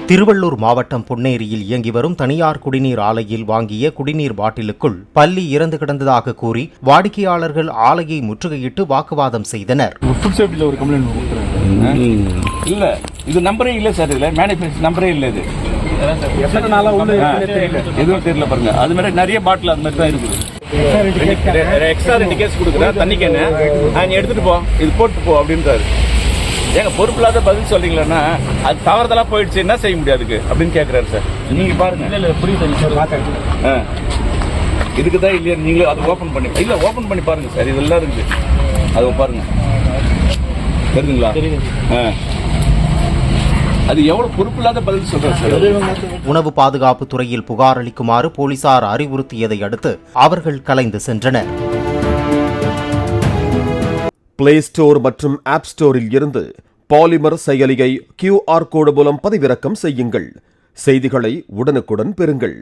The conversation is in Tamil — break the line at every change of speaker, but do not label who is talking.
திருவள்ளூர் மாவட்டம் பொன்னேரியில் இயங்கி வரும் தனியார் குடிநீர் ஆலையில் வாங்கிய குடிநீர் பாட்டிலுக்குள் பல்லி இறந்து கிடந்ததாக கூறி வாடிக்கையாளர்கள் ஆலையை முற்றுகையிட்டு வாக்குவாதம் செய்தனர்.
இல்ல இது நம்பரே இல்ல சார், இதுல மேனுஃபேக்சர் நம்பரே இல்ல. இது எதுவும் தெரியல பாருங்க. அது மாதிரி நிறைய பாட்டில் அது மாதிரி தான் இருக்குது. எக்ஸ்ட்ரா 2 கேஸ் கொடுக்குறேன், தண்ணி கேன்னு நீ எடுத்துட்டு போ, இது போட்டு போ அப்படின்றாரு. ஏங்க பொறுப்பில்லாத பதில் சொல்றீங்களா? அது தவறுதலா போயிடுச்சு, என்ன செய்ய முடியாதுக்கு அப்படின்னு கேட்கிறாரு சார். நீங்க பாருங்க, புரியுது. இதுக்குதான் இல்லையா, நீங்களும் அதை ஓபன் பண்ணி இல்ல ஓபன் பண்ணி பாருங்க சார். இதெல்லாம் இருக்குது, அதை பாருங்க. தெரியுதுங்களா? அது எவ்வளவு பொறுப்பில்லாத பதில் சொல்றாரு சார்.
உணவு பாதுகாப்பு துறையில் புகார் அளிக்குமாறு போலீசார் அறிவுறுத்தியதை அடுத்து அவர்கள் கலைந்து சென்றனர்.
பிளே ஸ்டோர் மற்றும் ஆப் ஸ்டோரில் இருந்து பாலிமர் செயலியை QR கோடு மூலம் பதிவிறக்கம் செய்யுங்கள். செய்திகளை உடனுக்குடன் பெறுங்கள்.